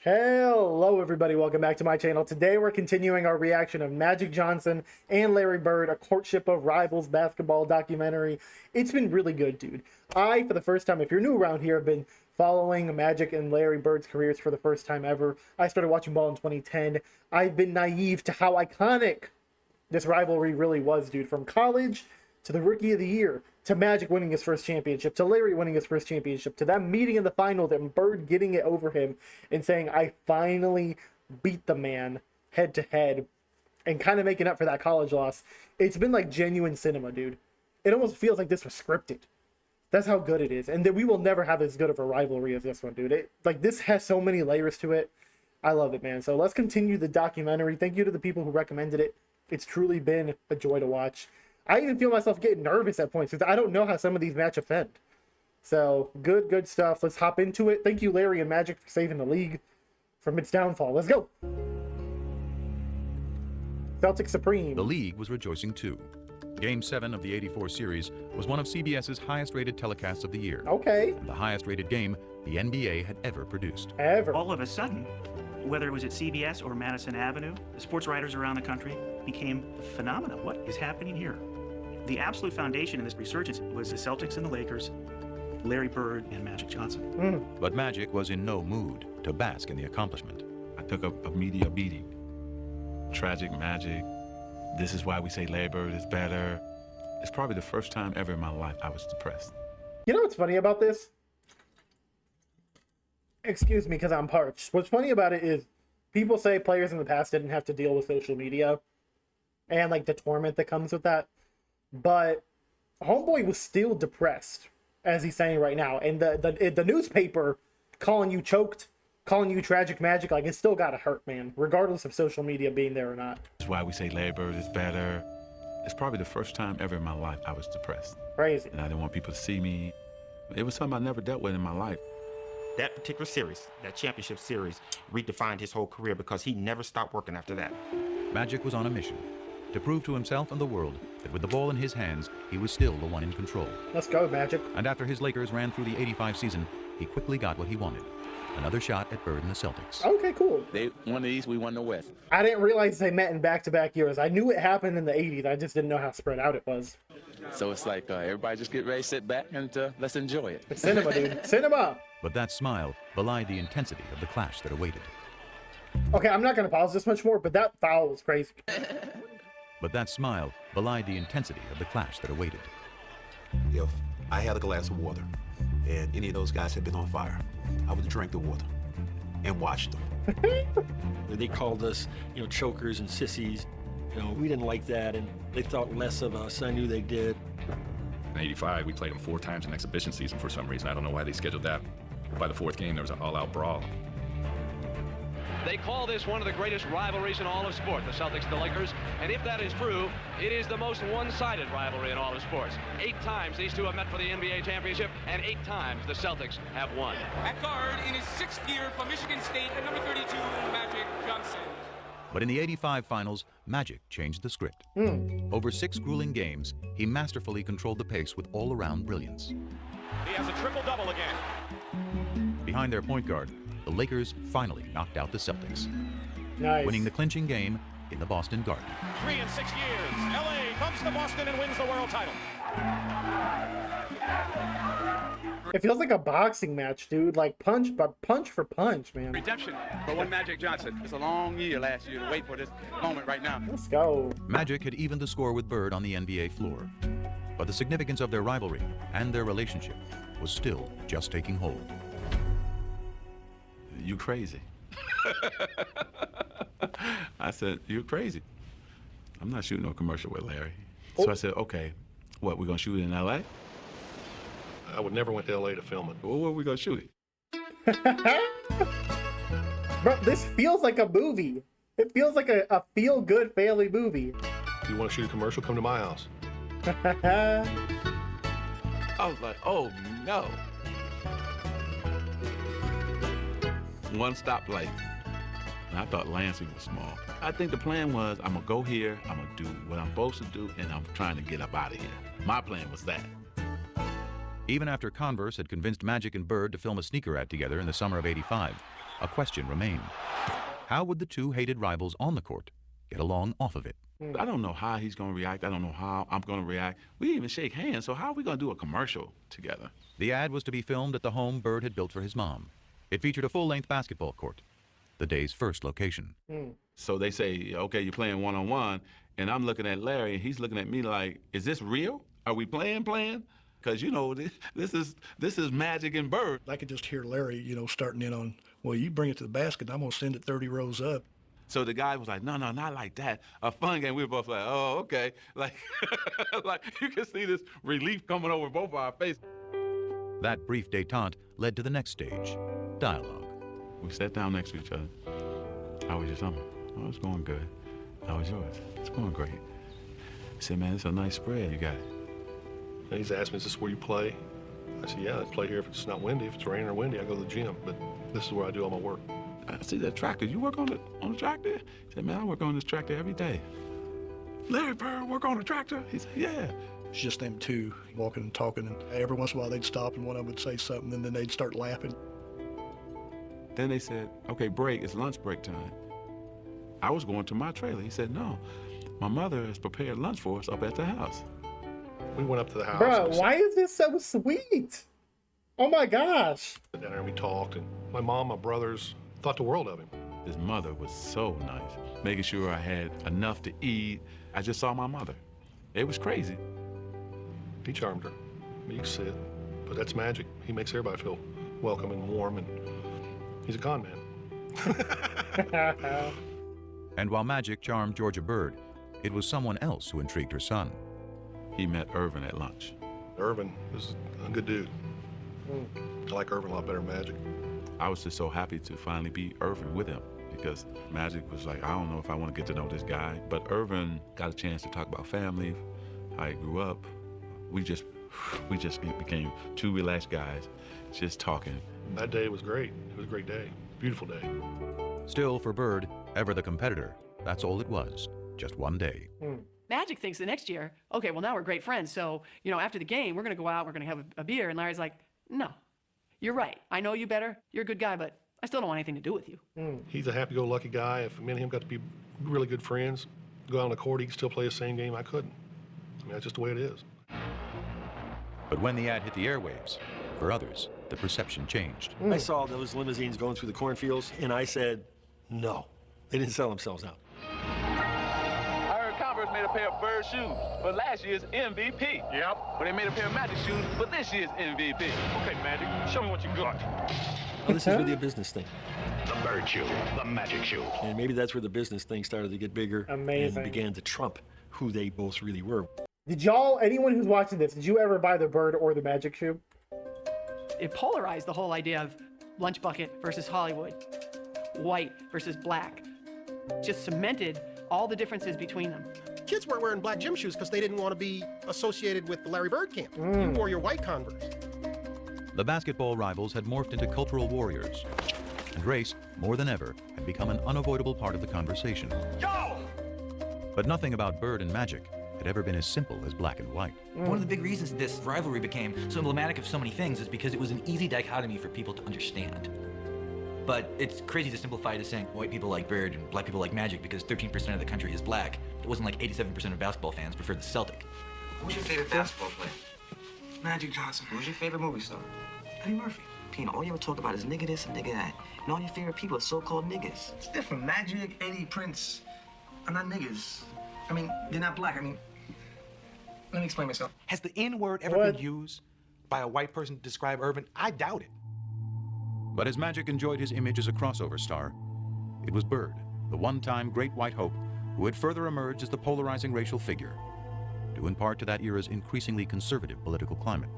Hello everybody, welcome back to my channel. Today we're continuing our reaction of Magic Johnson and Larry Bird, a Courtship of Rivals basketball documentary. It's been really good, dude. I, for the first time, if you're new around here, have been following Magic and Larry Bird's careers for the first time ever. I started watching ball in 2010. I've been naive to how iconic this rivalry really was, dude. From college to the Rookie of the Year, to Magic winning his first championship, to Larry winning his first championship, to them meeting in the finals and Bird getting it over him and saying, I finally beat the man head to head, and kind of making up for that college loss. It's been like genuine cinema, dude. It almost feels like this was scripted. That's how good it is. And then we will never have as good of a rivalry as this one, dude. This has so many layers to it. I love it, man. So let's continue the documentary. Thank you to the people who recommended it. It's truly been a joy to watch. I even feel myself getting nervous at points because I don't know how some of these matchups end. So, good stuff. Let's hop into it. Thank you, Larry and Magic, for saving the league from its downfall. Let's go. Celtics Supreme. The league was rejoicing too. Game 7 of the '84 series was one of CBS's highest-rated telecasts of the year. Okay. The highest-rated game the NBA had ever produced. Ever. All of a sudden, whether it was at CBS or Madison Avenue, the sports writers around the country became a phenomenon. What is happening here? The absolute foundation in this resurgence was the Celtics and the Lakers, Larry Bird and Magic Johnson. But Magic was in no mood to bask in the accomplishment. I took a media beating. Tragic Magic. This is why we say Larry Bird is better. It's probably the first time ever in my life I was depressed. You know what's funny about this? Excuse me, because I'm parched. What's funny about it is people say players in the past didn't have to deal with social media and like the torment that comes with that. But Homeboy was still depressed, as he's saying right now. And the newspaper calling you choked, calling you Tragic Magic, like, it still gotta hurt, man, regardless of social media being there or not. That's why we say Larry Bird is better. It's probably the first time ever in my life I was depressed. Crazy. And I didn't want people to see me. It was something I never dealt with in my life. That particular series, that championship series, redefined his whole career because he never stopped working after that. Magic was on a mission to prove to himself and the world that with the ball in his hands, he was still the one in control. Let's go, Magic. And after his Lakers ran through the '85 season, he quickly got what he wanted. Another shot at Bird and the Celtics. Okay, cool. They won the East, we won the West. I didn't realize they met in back-to-back years. I knew it happened in the 80s. I just didn't know how spread out it was. So it's like everybody just get ready, sit back, and let's enjoy it. It's cinema, dude. Cinema. But that smile belied the intensity of the clash that awaited. Okay, I'm not going to pause this much more, but that foul was crazy. But that smile belied the intensity of the clash that awaited. If I had a glass of water and any of those guys had been on fire, I would drink the water and watch them. They called us, chokers and sissies. We didn't like that, and they thought less of us. I knew they did. In '85, we played them 4 times in exhibition season for some reason. I don't know why they scheduled that. By the 4th game, there was an all-out brawl. They call this one of the greatest rivalries in all of sport, the Celtics and the Lakers. And if that is true, it is the most one-sided rivalry in all of sports. 8 times these two have met for the NBA championship, and 8 times the Celtics have won. At guard in his 6th year for Michigan State at number 32, Magic Johnson. But in the '85 finals, Magic changed the script. Over 6 grueling games, he masterfully controlled the pace with all-around brilliance. He has a triple-double again. Behind their point guard, the Lakers finally knocked out the Celtics, Nice. winning the clinching game in the Boston Garden. 3 in 6 years, LA comes to Boston and wins the world title. It feels like a boxing match, dude. Like punch for punch, man. Redemption for one Magic Johnson. It's a long year last year to wait for this moment right now. Let's go. Magic had evened the score with Bird on the NBA floor, but the significance of their rivalry and their relationship was still just taking hold. You crazy. I said, you're crazy. I'm not shooting no commercial with Larry. So I said, okay, what, we're gonna shoot it in LA? I would never went to LA to film it. Well, where are we gonna shoot it? Bro, this feels like a movie. It feels like a feel-good family movie. If you want to shoot a commercial, come to my house. I was like, oh no. One stoplight. And I thought Lansing was small. I think the plan was, I'm gonna go here, I'm gonna do what I'm supposed to do, and I'm trying to get up out of here. My plan was that. Even after Converse had convinced Magic and Bird to film a sneaker ad together in the summer of '85, a question remained. How would the two hated rivals on the court get along off of it? I don't know how he's going to react. I don't know how I'm going to react. We didn't even shake hands, so how are we going to do a commercial together? The ad was to be filmed at the home Bird had built for his mom. It featured a full-length basketball court, the day's first location. So they say, okay, you're playing one-on-one, and I'm looking at Larry, and he's looking at me like, is this real? Are we playing? Because, you know, this is Magic and Bird. I could just hear Larry, you know, starting in on, well, you bring it to the basket, I'm going to send it 30 rows up. So the guy was like, no, not like that. A fun game. We were both like, oh, okay. Like, like you can see this relief coming over both of our faces. That brief détente led to the next stage, dialogue. We sat down next to each other. How was your summer? Oh, it's going good. How was yours? It's going great. He said, man, it's a nice spread you got. And he's asked me, is this where you play? I said, yeah, I play here if it's not windy. If it's raining or windy, I go to the gym. But this is where I do all my work. I see that tractor. You work on the tractor? He said, man, I work on this tractor every day. Larry Bird work on the tractor? He said, yeah. It's just them two walking and talking, and every once in a while they'd stop and one of them would say something, and then they'd start laughing. Then they said, okay, break, it's lunch break time. I was going to my trailer. He said, no, my mother has prepared lunch for us up at the house. We went up to the house. Bro, why is this so sweet? Oh my gosh. Down there and we talked, and my mom, my brothers thought the world of him. His mother was so nice, making sure I had enough to eat. I just saw my mother. It was crazy. He charmed her. You can see it. But that's Magic. He makes everybody feel welcome and warm, and he's a con man. And while Magic charmed Georgia Bird, it was someone else who intrigued her son. He met Irvin at lunch. Irvin is a good dude. I like Irvin a lot better than Magic. I was just so happy to finally be Irvin with him because Magic was like, I don't know if I want to get to know this guy. But Irvin got a chance to talk about family, how he grew up. We just became two relaxed guys, just talking. That day was great. It was a great day. Beautiful day. Still, for Bird, ever the competitor, that's all it was. Just one day. Magic thinks the next year, okay, well, now we're great friends. So, you know, after the game, we're going to go out, we're going to have a beer. And Larry's like, no, you're right. I know you better. You're a good guy, but I still don't want anything to do with you. He's a happy-go-lucky guy. If me and him got to be really good friends, go out on the court, he could still play the same game I couldn't. I mean, that's just the way it is. But when the ad hit the airwaves, for others, the perception changed. I saw those limousines going through the cornfields, and I said, no. They didn't sell themselves out. I heard Converse made a pair of Bird shoes for last year's MVP. Yep. But they made a pair of Magic shoes for this year's MVP. Okay, Magic, show me what you got. Oh, this is really a business thing. The Bird shoe, the Magic shoe. And maybe that's where the business thing started to get bigger. Amazing. And began to trump who they both really were. Did y'all, anyone who's watching this, did you ever buy the Bird or the Magic shoe? It polarized the whole idea of lunch bucket versus Hollywood, white versus black. Just cemented all the differences between them. Kids weren't wearing black gym shoes because they didn't want to be associated with the Larry Bird camp. You wore your white Converse. The basketball rivals had morphed into cultural warriors, and race, more than ever, had become an unavoidable part of the conversation. Yo! But nothing about Bird and Magic had ever been as simple as black and white. One of the big reasons this rivalry became so emblematic of so many things is because it was an easy dichotomy for people to understand. But it's crazy to simplify to saying white people like Bird and black people like Magic because 13% of the country is black. It wasn't like 87% of basketball fans preferred the Celtic. Who's your favorite basketball player? Magic Johnson. Who's your favorite movie star? Eddie Murphy. Pina, all you ever talk about is nigga this and nigga that. And all your favorite people are so-called niggas. It's different. Magic, Eddie, Prince are not niggas. I mean, they're not black. I mean, let me explain myself. Has the N-word ever been used by a white person to describe Irvin? I doubt it. But as Magic enjoyed his image as a crossover star, it was Bird, the one-time great white hope, who had further emerged as the polarizing racial figure, due in part to that era's increasingly conservative political climate.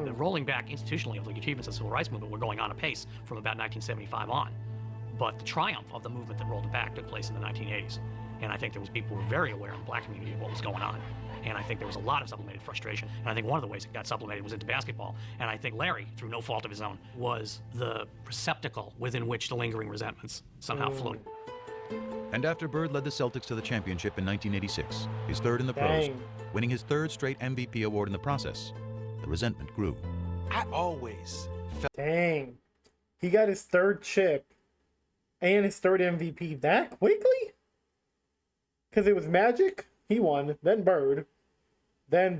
The rolling back institutionally of the achievements of the civil rights movement were going on apace from about 1975 on. But the triumph of the movement that rolled it back took place in the 1980s. And I think there was people who were very aware in the black community of what was going on. And I think there was a lot of sublimated frustration. And I think one of the ways it got sublimated was into basketball. And I think Larry, through no fault of his own, was the receptacle within which the lingering resentments somehow floated. And after Bird led the Celtics to the championship in 1986, his third in the pros, winning his third straight MVP award in the process, the resentment grew. I always felt... Dang. He got his third chip and his third MVP that quickly? Because it was Magic, he won, then Bird, then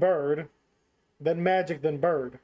Magic, then Bird.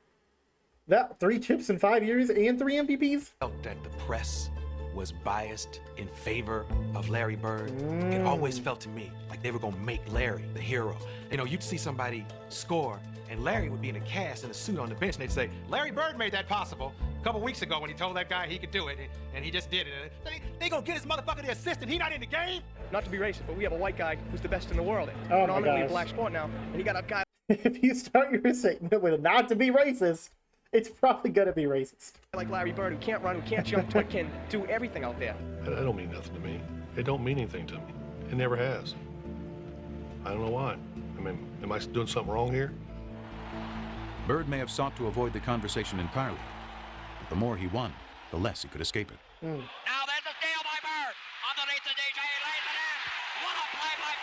That 3 chips in 5 years and 3 MVPs? Felt that the press was biased in favor of Larry Bird. It always felt to me like they were gonna make Larry the hero. You know, you'd see somebody score, and Larry would be in a cast in a suit on the bench, and they'd say, Larry Bird made that possible a couple weeks ago when he told that guy he could do it, and he just did it. They gonna get his motherfucker the assist, and he not in the game? Not to be racist, but we have a white guy who's the best in the world. Oh my Phenomenally gosh. black sport now, and you got a guy. If you start your statement with not to be racist, it's probably gonna be racist. Like Larry Bird, who can't run, who can't jump, but can do everything out there. That don't mean nothing to me. It don't mean anything to me. It never has. I don't know why. I mean, am I doing something wrong here? Bird may have sought to avoid the conversation entirely, but the more he won, the less he could escape it. Now there's a steal by Bird. Underneath the DJ, lays it in. What a play by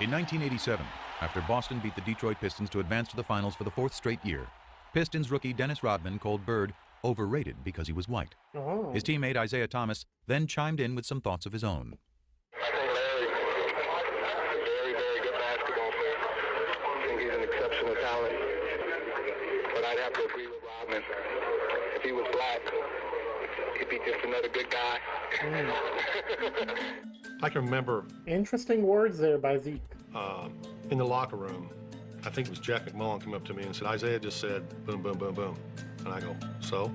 Bird. In 1987, after Boston beat the Detroit Pistons to advance to the finals for the 4th straight year, Pistons rookie Dennis Rodman called Bird overrated because he was white. Oh. His teammate Isaiah Thomas then chimed in with some thoughts of his own. I think Larry, very, very good basketball player. I think he's an exceptional talent. But I'd have to agree with Rodman. If he was black, he'd be just another good guy. I can remember Interesting words there by Zeke. in the locker room, I think it was Jack McMullen came up to me and said, Isaiah just said, boom, boom, boom, boom. And I go, so?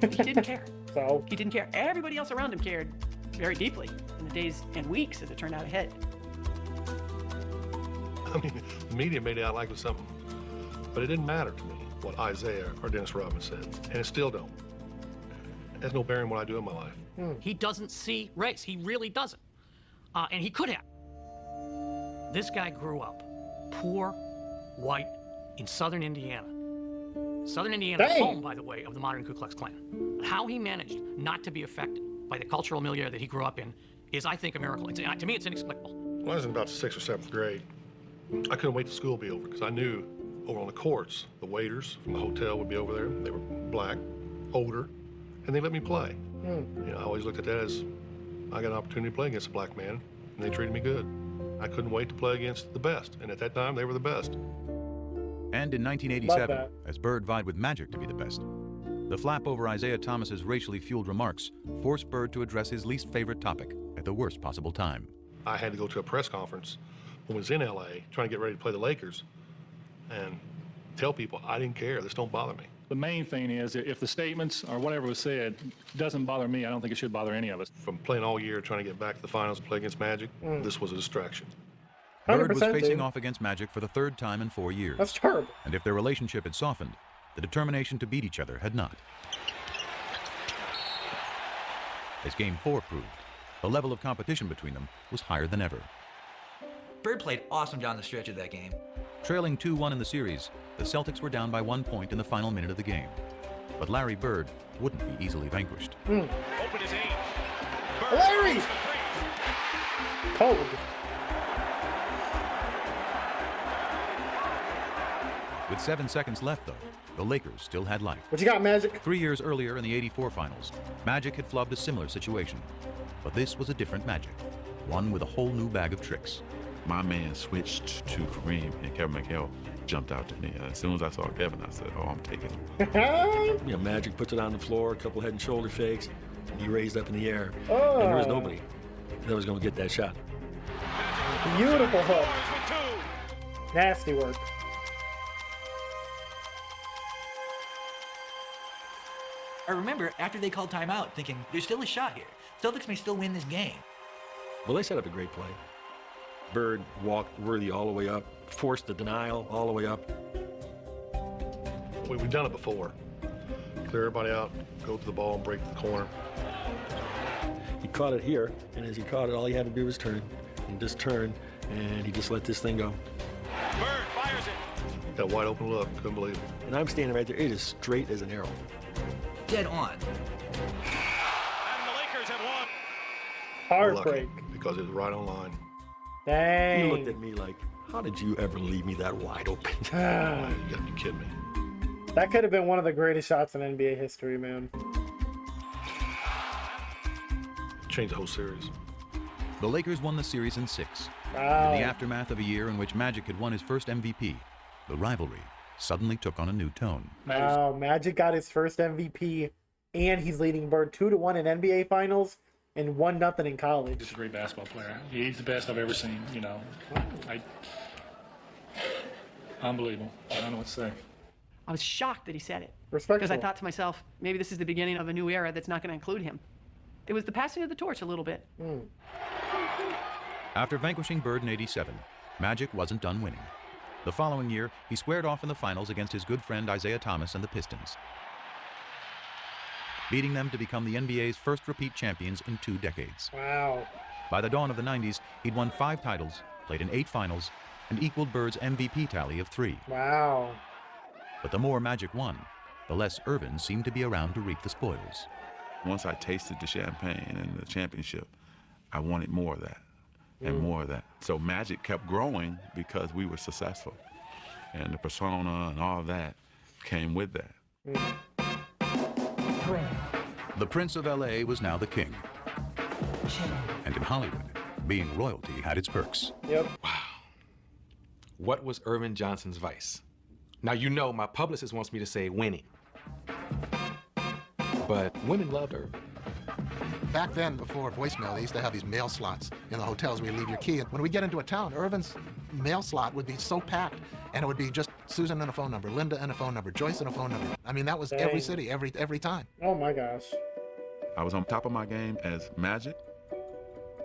He didn't care. So? He didn't care. Everybody else around him cared very deeply in the days and weeks as it turned out ahead. I mean, the media made it out like it was something, but it didn't matter to me what Isaiah or Dennis Rodman said, and it still don't. It has no bearing on what I do in my life. He doesn't see race. He really doesn't. And he could have. This guy grew up poor, white, in southern Indiana. Southern Indiana is home, by the way, of the modern Ku Klux Klan. How he managed not to be affected by the cultural milieu that he grew up in is, I think, a miracle. To me, it's inexplicable. When I was in about the 6th or 7th grade, I couldn't wait till school to be over because I knew over on the courts, the waiters from the hotel would be over there. They were black, older, and they let me play. You know, I always looked at that as I got an opportunity to play against a black man, and they treated me good. I couldn't wait to play against the best, and at that time, they were the best. And in 1987, as Bird vied with Magic to be the best, the flap over Isaiah Thomas's racially fueled remarks forced Bird to address his least favorite topic at the worst possible time. I had to go to a press conference when I was in LA trying to get ready to play the Lakers and tell people I didn't care. This don't bother me. The main thing is if the statements or whatever was said doesn't bother me, I don't think it should bother any of us. From playing all year trying to get back to the finals and play against Magic, this was a distraction. Bird was 100%, facing dude. off against Magic for the 3rd time in 4 years. That's terrible. And if their relationship had softened, the determination to beat each other had not. As Game 4 proved, the level of competition between them was higher than ever. Bird played awesome down the stretch of that game. Trailing 2-1 in the series, the Celtics were down by 1 point in the final minute of the game. But Larry Bird wouldn't be easily vanquished. Open his aim. Larry! Cold. With 7 seconds left, though, the Lakers still had life. What you got, Magic? 3 years earlier in the '84 finals, Magic had flubbed a similar situation. But this was a different Magic, one with a whole new bag of tricks. My man switched to Kareem, and Kevin McHale jumped out to me. As soon as I saw Kevin, I said, oh, I'm taking him. You know, Magic puts it on the floor, a couple head and shoulder fakes, and he raised up in the air. Oh. And there was nobody that was going to get that shot. Beautiful hook. Nasty work. I remember after they called timeout thinking, there's still a shot here. Celtics may still win this game. Well, they set up a great play. Bird walked Worthy all the way up, forced the denial all the way up. We've done it before. Clear everybody out, go to the ball and break the corner. He caught it here, and as he caught it, all he had to do was turn. And just turn, and he just let this thing go. Bird fires it. That wide open look, couldn't believe it. And I'm standing right there. It is straight as an arrow. Dead on. And the Lakers have won. Heartbreak. Lucky, because it was right on line. Dang. He looked at me like, how did you ever leave me that wide open? You gotta be kidding me. That could have been one of the greatest shots in NBA history, man. changed the whole series. The Lakers won the series in 6. Wow. In the aftermath of a year in which Magic had won his first MVP, the rivalry suddenly took on a new tone. Wow, Magic got his first MVP, and he's leading Bird 2-1 in NBA Finals and 1-0 in college. He's a great basketball player. He's the best I've ever seen, you know. Unbelievable. I don't know what to say. I was shocked that he said it. Respectful. Because I thought to myself, maybe this is the beginning of a new era that's not going to include him. It was the passing of the torch a little bit. After vanquishing Bird in '87, Magic wasn't done winning. The following year, he squared off in the finals against his good friend Isaiah Thomas and the Pistons, beating them to become the NBA's first repeat champions in 2 decades. Wow. By the dawn of the 90s, he'd won 5 titles, played in 8 finals, and equaled Bird's MVP tally of 3. Wow. But the more Magic won, the less Irvin seemed to be around to reap the spoils. Once I tasted the champagne and the championship, I wanted more of that and more of that. So Magic kept growing because we were successful. And the persona and all of that came with that. The Prince of LA was now the king. And in Hollywood, being royalty had its perks. Yep. Wow. What was Irvin Johnson's vice? Now, you know my publicist wants me to say winning. But women loved Irvin. Back then, before voicemail, they used to have these mail slots in the hotels where you leave your key. And when we get into a town, Irvin's mail slot would be so packed, and it would be just Susan and a phone number, Linda and a phone number, Joyce and a phone number. I mean, that was every city, every time. Oh my gosh. I was on top of my game as Magic,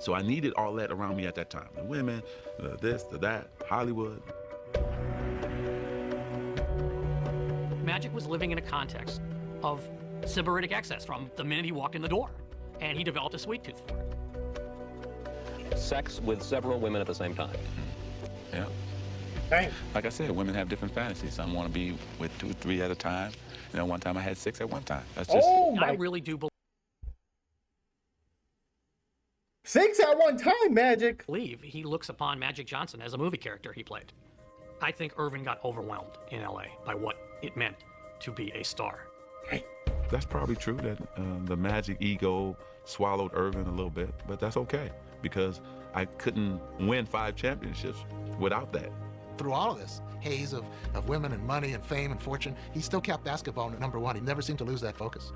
so I needed all that around me at that time. The women, the this, the that, Hollywood. Magic was living in a context of sybaritic excess from the minute he walked in the door, and he developed a sweet tooth for it. Sex with several women at the same time. Yeah. Dang. Like I said, women have different fantasies. Some want to be with 2 or 3 at a time. You know, one time I had 6 at one time. That's just. I really do believe 6 at one time, Magic. he looks upon Magic Johnson as a movie character he played. I think Irvin got overwhelmed in LA by what it meant to be a star. That's probably true that the Magic ego swallowed Irvin a little bit, but that's okay because I couldn't win 5 championships without that. Through all of this haze of women and money and fame and fortune, he still kept basketball at number 1. He never seemed to lose that focus.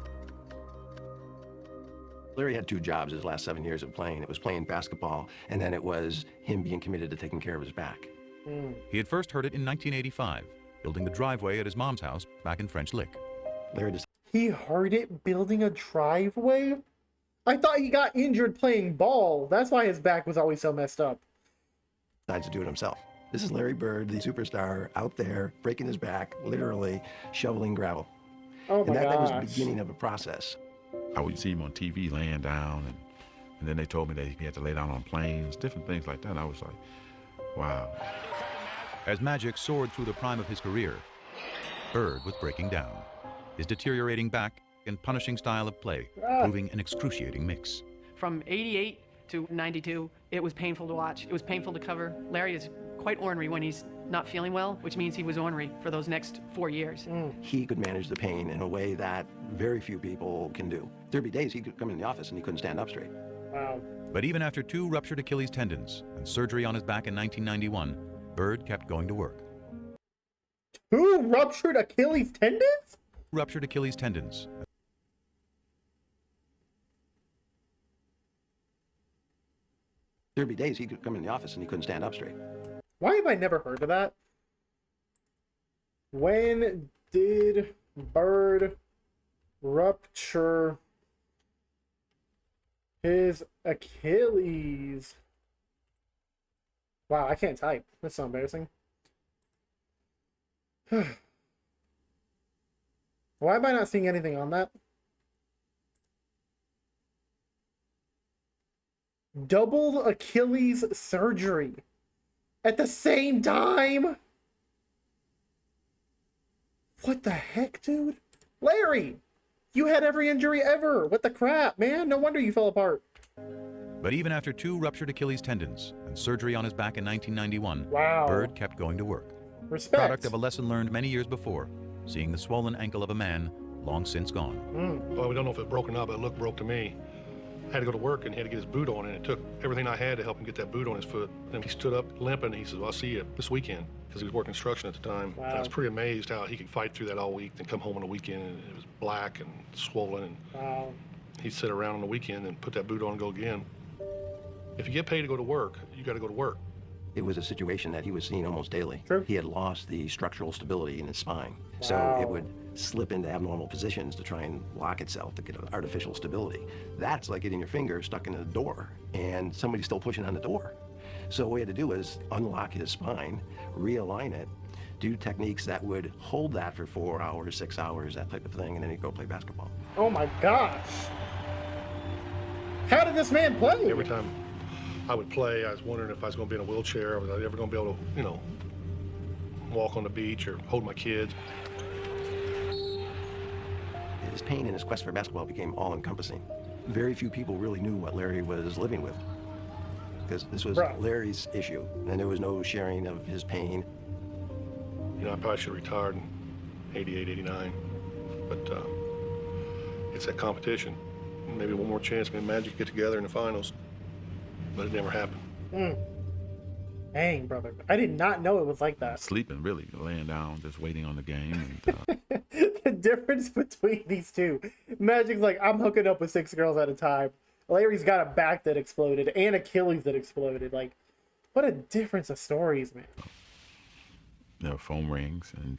Larry had 2 jobs his last 7 years of playing. It was playing basketball, and then it was him being committed to taking care of his back. He had first heard it in 1985, building the driveway at his mom's house back in French Lick. Larry just He heard it building a driveway? I thought he got injured playing ball. That's why his back was always so messed up. decides to do it himself. This is Larry Bird, the superstar, out there breaking his back, literally shoveling gravel. Oh my and that was the gosh. beginning of a process. I would see him on TV laying down, and then they told me that he had to lay down on planes, different things like that. And I was like, wow. As Magic soared through the prime of his career, Bird was breaking down, his deteriorating back and punishing style of play proving an excruciating mix. From 88 to 92, it was painful to watch. It was painful to cover. Larry is quite ornery when he's not feeling well, which means he was ornery for those next 4 years. He could manage the pain in a way that very few people can do. There'd be days he could come in the office and he couldn't stand up straight. Wow. But even after 2 ruptured Achilles tendons and surgery on his back in 1991, Bird kept going to work. 2 ruptured Achilles tendons? Ruptured Achilles tendons. There'd be days he could come in the office and he couldn't stand up straight. Why have I never heard of that? When did Bird rupture his Achilles? Wow, I can't type. That's so embarrassing. Why am I not seeing anything on that? Double Achilles surgery at the same time? What the heck, dude? Larry, you had every injury ever. What the crap, man? No wonder you fell apart. But even after 2 ruptured Achilles tendons and surgery on his back in 1991, Wow. Bird kept going to work. Respect. Product of a lesson learned many years before, seeing the swollen ankle of a man long since gone. Well, we don't know if it broke or not, but it looked broke to me. had to go to work and he had to get his boot on, and it took everything I had to help him get that boot on his foot. And he stood up limping, and he says, well, I'll see you this weekend, because he was working construction at the time. Wow. And I was pretty amazed how he could fight through that all week, then come home on the weekend, and it was black and swollen, and Wow. he'd sit around on the weekend and put that boot on and go again. If you get paid to go to work, you got to go to work. It was a situation that he was seeing almost daily. True. He had lost the structural stability in his spine. So Wow. it would slip into abnormal positions to try and lock itself to get an artificial stability. That's like getting your finger stuck in a door and somebody's still pushing on the door. So what we had to do was unlock his spine, realign it, do techniques that would hold that for 4 hours, 6 hours, that type of thing, and then he'd go play basketball. Oh my gosh. How did this man play? Every time I would play, I was wondering if I was going to be in a wheelchair. Was I ever going to be able to, you know, walk on the beach or hold my kids? His pain and his quest for basketball became all-encompassing. Very few people really knew what Larry was living with, because this was Larry's issue, and there was no sharing of his pain. You know, I probably should have retired in 88, 89, but it's that competition. Maybe one more chance, maybe Magic get together in the finals, but it never happened. Dang, brother. I did not know it was like that. Sleeping, really, laying down, just waiting on the game. And, The difference between these two. Magic's like, I'm hooking up with 6 girls at a time. Larry's got a back that exploded and Achilles that exploded. Like, what a difference of stories, man. you know, phone rings, and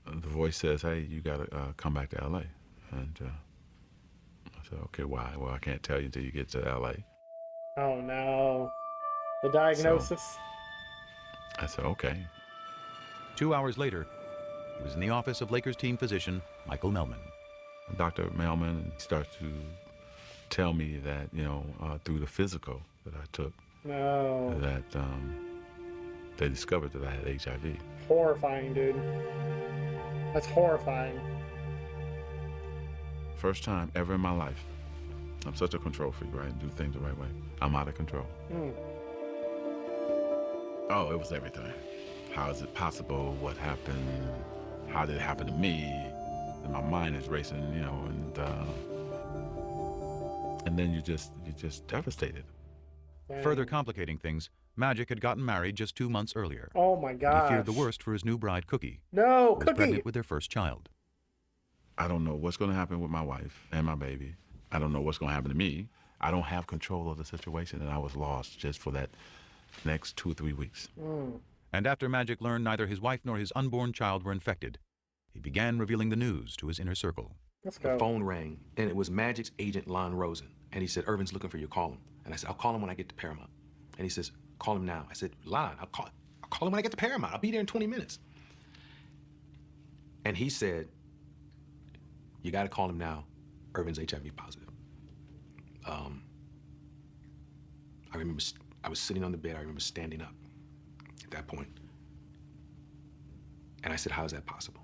the voice says, "Hey, you gotta come back to LA." And I said, "Okay, why?" "Well, I can't tell you until you get to LA." Oh no. The diagnosis. So, I said, "Okay." 2 hours later, he was in the office of Lakers team physician Michael Melman. Dr. Melman starts to tell me that, you know, through the physical that I took, that they discovered that I had HIV. Horrifying, dude. That's horrifying. First time ever in my life. I'm such a control freak, right? Do things the right way. I'm out of control. Oh, it was everything. How is it possible? What happened? How did it happen to me? And my mind is racing, you know, and then you're just devastated. Dang. Further complicating things, Magic had gotten married just 2 months earlier. Oh my gosh. He feared the worst for his new bride, Cookie. No, who was Cookie! pregnant with their first child. I don't know what's going to happen with my wife and my baby. I don't know what's going to happen to me. I don't have control of the situation, and I was lost just for that next 2 or 3 weeks. And after Magic learned neither his wife nor his unborn child were infected, he began revealing the news to his inner circle. Let's go. The phone rang, and it was Magic's agent, Lon Rosen. And he said, "Irvin's looking for you, call him." And I said, "I'll call him when I get to Paramount." And he says, "Call him now." I said, "Lon, I'll call him when I get to Paramount. I'll be there in 20 minutes. And he said, "You got to call him now. Irvin's HIV positive." I remember I was sitting on the bed. I remember standing up at that point. And I said, "How is that possible?"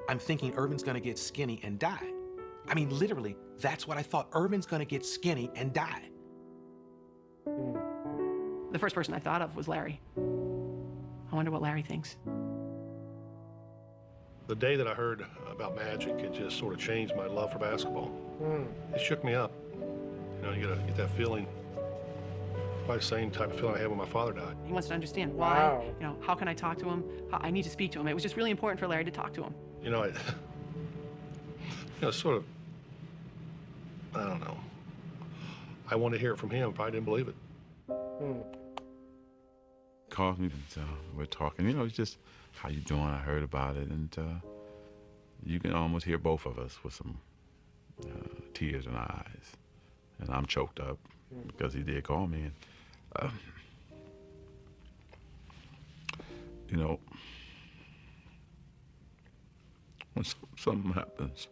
I'm thinking Irvin's gonna get skinny and die. I mean, literally, that's what I thought. Irvin's gonna get skinny and die. The first person I thought of was Larry. I wonder what Larry thinks. The day that I heard about Magic, it just sort of changed my love for basketball. It shook me up. You know, you gotta get that feeling, probably the same type of feeling I had when my father died. He wants to understand why, you know, how can I talk to him? I need to speak to him. It was just really important for Larry to talk to him. You know, sort of, I don't know. I wanted to hear it from him, probably didn't believe it. Calls me, and we're talking. You know, it's just, "How you doing? I heard about it." And you can almost hear both of us with some tears in our eyes. And I'm choked up because he did call me. And, you know, when something happens,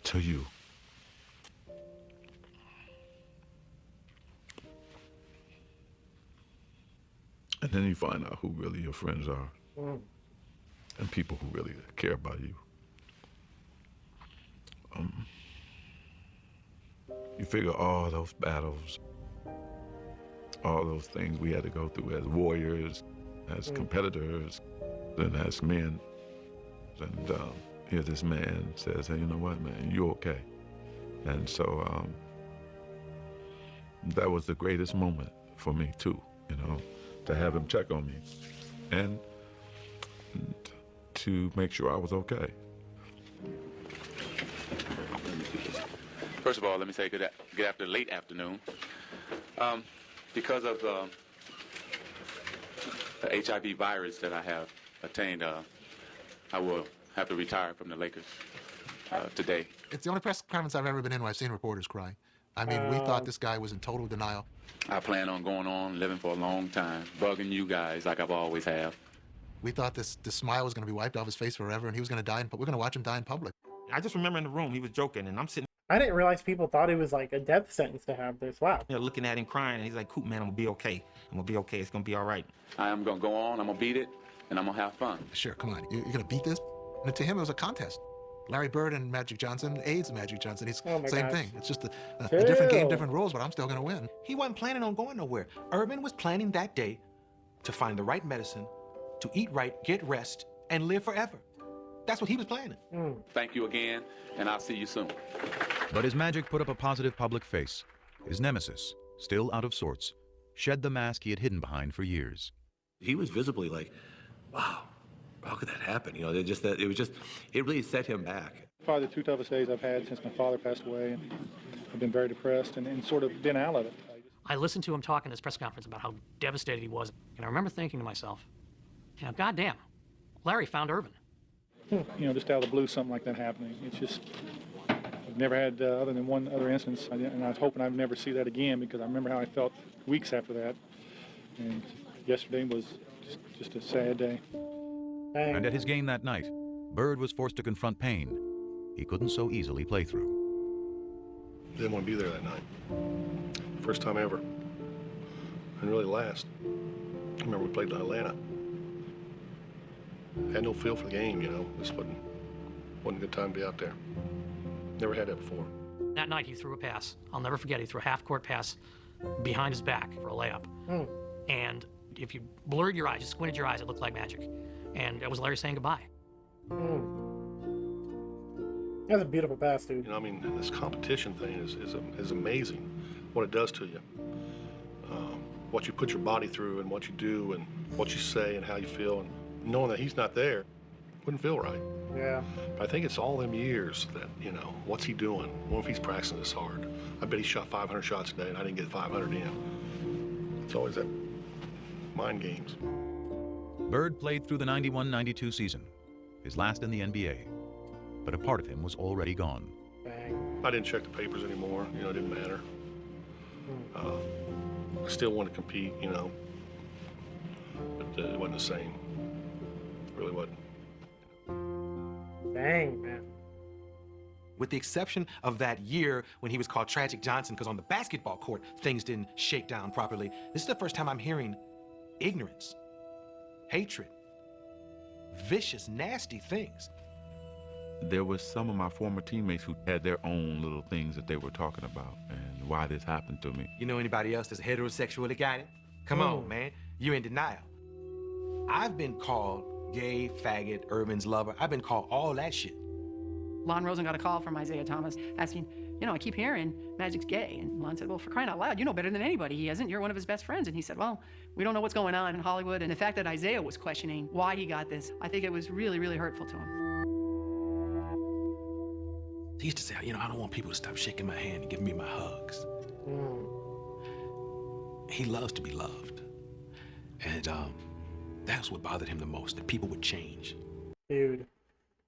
to you, and then you find out who really your friends are and people who really care about you. You figure all those battles all those things we had to go through as warriors, as competitors, and as men. And here this man says, hey, you know what, man, you're okay. And so that was the greatest moment for me too, you know, to have him check on me and to make sure I was okay. First of all, let me say good after late afternoon. Because of the HIV virus that I have attained, I will have to retire from the Lakers today. It's the only press conference I've ever been in where I've seen reporters cry. I mean, we thought this guy was in total denial. I plan on going on, living for a long time, bugging you guys like I've always have. We thought this smile was going to be wiped off his face forever, and he was going to die. We're going to watch him die in public. I just remember in the room, he was joking, and I'm sitting. I didn't realize people thought it was like a death sentence to have this. Wow. You know, looking at him crying, and he's like, "Coop, man, I'm gonna be okay. I'm gonna be okay. It's gonna be all right." I am gonna go on. I'm gonna beat it, and I'm gonna have fun. Sure, come on. You're gonna beat this? And to him, it was a contest. Larry Bird and Magic Johnson, AIDS Magic Johnson. It's the same thing. It's just a different game, different rules, but I'm still gonna win. He wasn't planning on going nowhere. Urban was planning that day to find the right medicine, to eat right, get rest, and live forever. That's what he was planning. Thank you again, and I'll see you soon. But his Magic put up a positive public face. His nemesis, still out of sorts, shed the mask he had hidden behind for years. He was visibly like, wow, how could that happen? You know, it really set him back. Probably the two toughest days I've had since my father passed away, and I've been very depressed and sort of been out of it. I listened to him talk in his press conference about how devastated he was, and I remember thinking to myself, you know, goddamn, Larry found Irvin. You know, just out of the blue, something like that happening. It's just, I've never had, other than one other instance, and I was hoping I'd never see that again, because I remember how I felt weeks after that. And yesterday was just a sad day. And at his game that night, Bird was forced to confront pain he couldn't so easily play through. Didn't want to be there that night. First time ever. And really last. I remember we played in Atlanta. Had no feel for the game, you know. This wasn't a good time to be out there. Never had that before. That night he threw a pass. I'll never forget, he threw a half-court pass behind his back for a layup. And if you blurred your eyes, just squinted your eyes, it looked like magic. And that was Larry saying goodbye. That's a beautiful pass, dude. You know, I mean, this competition thing is amazing. What it does to you. What you put your body through and what you do and what you say and how you feel. And knowing that he's not there wouldn't feel right. Yeah. But I think it's all them years that, you know, what's he doing? What if he's practicing this hard? I bet he shot 500 shots a day and I didn't get 500 in. It's always that mind games. Bird played through the 91-92 season, his last in the NBA. But a part of him was already gone. I didn't check the papers anymore. You know, it didn't matter. I still wanted to compete, you know, but it wasn't the same. It really wasn't. Dang, man. With the exception of that year when he was called Tragic Johnson because on the basketball court things didn't shake down properly, this is the first time I'm hearing ignorance, hatred, vicious, nasty things. There was some of my former teammates who had their own little things that they were talking about and why this happened to me. You know anybody else that's heterosexually got it? Come on, man. You're in denial. I've been called gay, faggot, Urban's lover. I've been called all that shit. Lon Rosen got a call from Isaiah Thomas asking, you know, I keep hearing Magic's gay. And Lon said, well, for crying out loud, you know better than anybody. He isn't. You're one of his best friends. And he said, well, we don't know what's going on in Hollywood. And the fact that Isaiah was questioning why he got this, I think it was really, really hurtful to him. He used to say, you know, I don't want people to stop shaking my hand and giving me my hugs. He loves to be loved. And that's what bothered him the most, that people would change. Dude,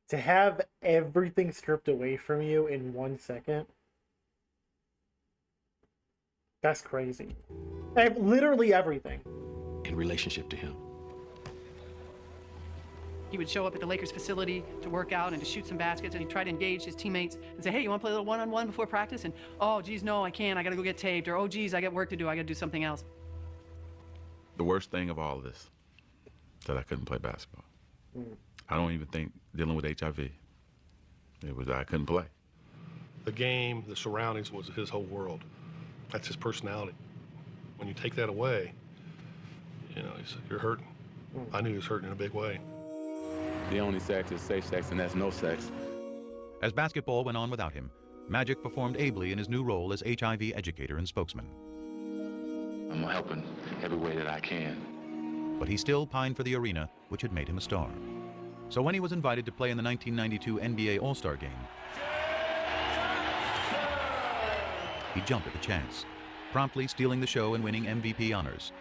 to have everything stripped away from you in 1 second, that's crazy. Literally everything. In relationship to him. He would show up at the Lakers facility to work out and to shoot some baskets, and he'd try to engage his teammates and say, hey, you want to play a little one-on-one before practice? And, oh, geez, no, I can't. I got to go get taped. Or, oh, geez, I got work to do. I got to do something else. The worst thing of all this, that I couldn't play basketball. I don't even think dealing with HIV. It was I couldn't play. The game, the surroundings was his whole world. That's his personality. When you take that away, you know, you're hurting. I knew he was hurting in a big way. The only sex is safe sex, and that's no sex. As basketball went on without him, Magic performed ably in his new role as HIV educator and spokesman. I'm helping every way that I can. But he still pined for the arena, which had made him a star. So when he was invited to play in the 1992 NBA All-Star Game, he jumped at the chance, promptly stealing the show and winning MVP honors.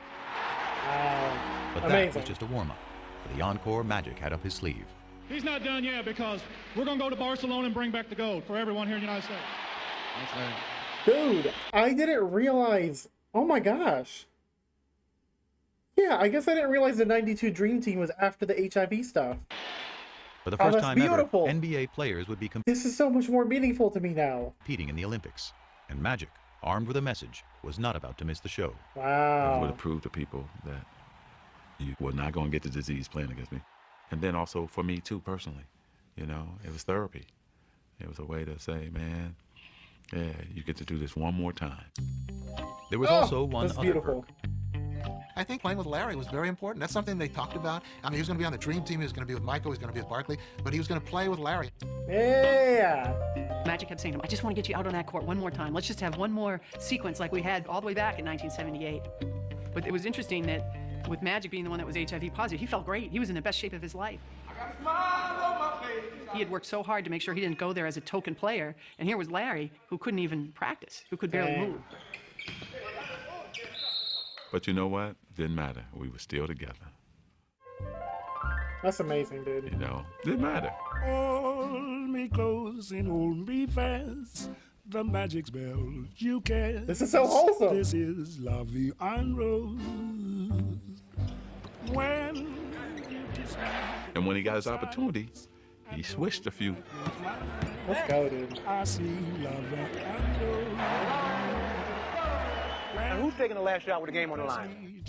But that was just a warm-up for the encore Magic had up his sleeve. He's not done yet because we're going to go to Barcelona and bring back the gold for everyone here in the United States. Dude, I didn't realize. Oh my gosh. Yeah, I guess I didn't realize the 92 Dream Team was after the HIV stuff. For the first time beautiful. ever, NBA players would be This is so much more meaningful to me now. competing in the Olympics. And Magic, armed with a message, was not about to miss the show. It would have proved to people that you were not going to get the disease playing against me. And then also for me too, personally, you know, it was therapy. It was a way to say, man, yeah, you get to do this one more time. There was also one other perk. I think playing with Larry was very important. That's something they talked about. I mean, he was going to be on the Dream Team. He was going to be with Michael. He was going to be with Barkley. But he was going to play with Larry. Yeah. Magic kept saying to him, I just want to get you out on that court one more time. Let's just have one more sequence like we had all the way back in 1978. But it was interesting that with Magic being the one that was HIV positive, he felt great. He was in the best shape of his life. He had worked so hard to make sure he didn't go there as a token player. And here was Larry, who couldn't even practice, who could barely move. But you know what? Didn't matter. We were still together. That's amazing, dude. You know, didn't matter. Hold me close and hold me fast. The magic spell you cast. This is so wholesome. This is La Vie en Rose. When you kiss me. And when he got his opportunity, he switched a few. Let's go, dude. I see La Vie en Rose. And who's taking the last shot with the game on the line?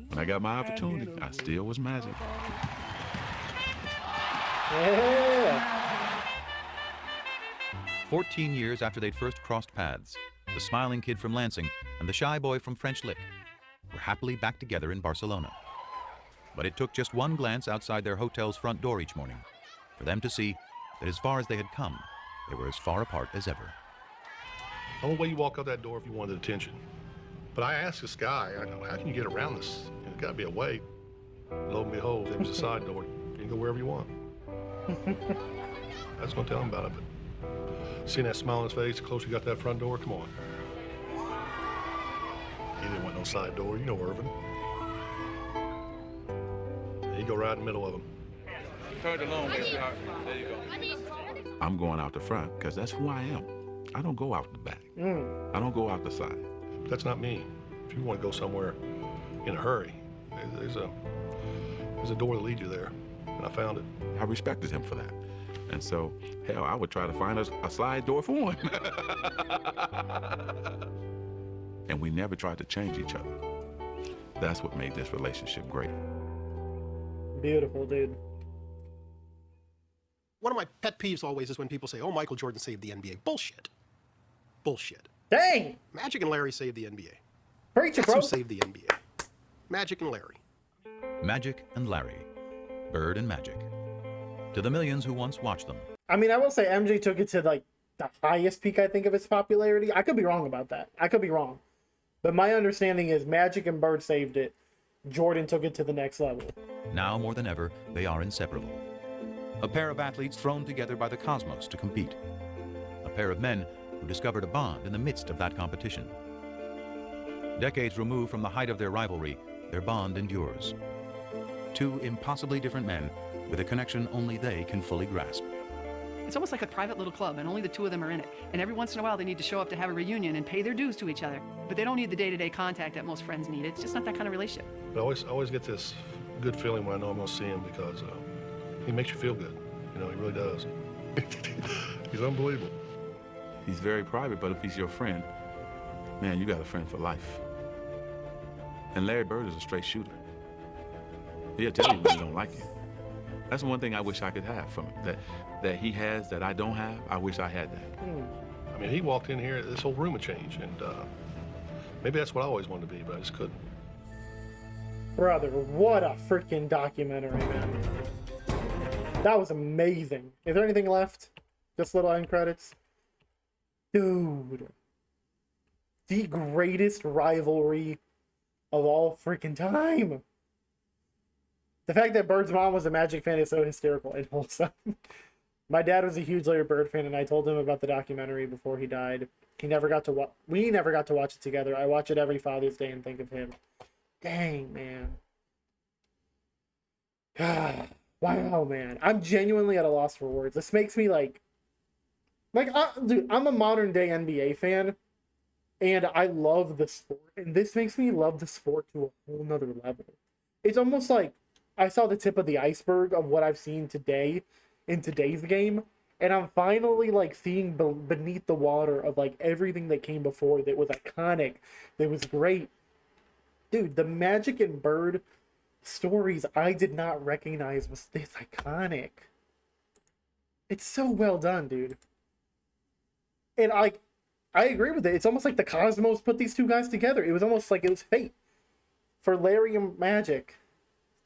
When I got my opportunity, I still was Magic. Yeah. 14 years after they'd first crossed paths, the smiling kid from Lansing and the shy boy from French Lick were happily back together in Barcelona. But it took just one glance outside their hotel's front door each morning for them to see that as far as they had come, they were as far apart as ever. The only way you walk out that door if you wanted attention. But I asked this guy, I go, how can you get around this? There's got to be a way. Lo and behold, there was a side door. You can go wherever you want. I was going to tell him about it, but seeing that smile on his face, the closer you got to that front door, come on. He didn't want no side door, you know Irvin. He'd go right in the middle of them. Turn the long way, sweetheart. There you go. I'm going out the front because that's who I am. I don't go out the back. I don't go out the side. That's not me. If you want to go somewhere in a hurry, there's a door that leads you there, and I found it. I respected him for that. And so, hell, I would try to find a slide door for him. And we never tried to change each other. That's what made this relationship great. Beautiful, dude. One of my pet peeves always is when people say, oh, Michael Jordan saved the NBA. Bullshit. Bullshit. Dang! Magic and Larry saved the NBA. Preach it, That's bro. who saved the NBA. Magic and Larry. Magic and Larry. Bird and Magic. To the millions who once watched them. I mean, I will say MJ took it to like the highest peak, I think, of its popularity. I could be wrong about that. I could be wrong. But my understanding is Magic and Bird saved it. Jordan took it to the next level. Now more than ever, they are inseparable. A pair of athletes thrown together by the cosmos to compete. A pair of men who discovered a bond in the midst of that competition. Decades removed from the height of their rivalry, their bond endures. Two impossibly different men with a connection only they can fully grasp. It's almost like a private little club, and only the two of them are in it. And every once in a while, they need to show up to have a reunion and pay their dues to each other. But they don't need the day-to-day contact that most friends need. It's just not that kind of relationship. But I always get this good feeling when I know I'm going to see him because he makes you feel good. You know, he really does. He's unbelievable. He's very private, but if he's your friend, man, you got a friend for life. And Larry Bird is a straight shooter. He'll tell you when he don't like you. That's one thing I wish I could have from him, that he has that I don't have. I wish I had that. I mean, he walked in here, this whole room had changed, and Maybe that's what I always wanted to be, but I just couldn't. Brother, what a freaking documentary, man. That was amazing. Is there anything left? Just little end credits? Dude. The greatest rivalry of all freaking time. The fact that Bird's mom was a Magic fan is so hysterical and wholesome. My dad was a huge Larry Bird fan, and I told him about the documentary before he died. He never got to watch. We never got to watch it together. I watch it every Father's Day and think of him. Dang, man. Wow, man. I'm genuinely at a loss for words. This makes me dude, I'm a modern day NBA fan, and I love the sport. And this makes me love the sport to a whole nother level. It's almost like I saw the tip of the iceberg of what I've seen today in today's game, and I'm finally like seeing beneath the water of like everything that came before that was iconic, that was great. Dude, the Magic and Bird stories I did not recognize was this iconic. It's so well done, dude. And I agree with it. It's almost like the cosmos put these two guys together. It was almost like it was fate for Larry and Magic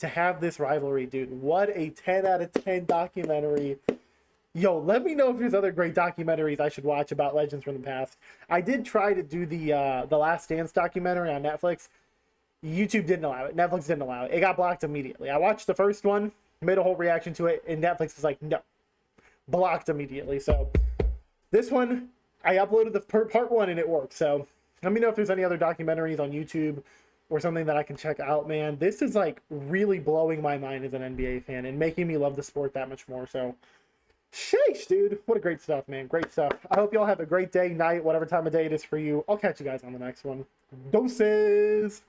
to have this rivalry, dude. What a 10 out of 10 documentary. Yo, let me know if there's other great documentaries I should watch about legends from the past. I did try to do the Last Dance documentary on Netflix. YouTube didn't allow it. Netflix didn't allow it. It got blocked immediately. I watched the first one, made a whole reaction to it, and Netflix was like, no. Blocked immediately. So this one, I uploaded the part one and it worked. So let me know if there's any other documentaries on YouTube or something that I can check out, man. This is like really blowing my mind as an NBA fan and making me love the sport that much more. So sheesh, dude. What a great stuff, man. Great stuff. I hope y'all have a great day, night, whatever time of day it is for you. I'll catch you guys on the next one. Doses!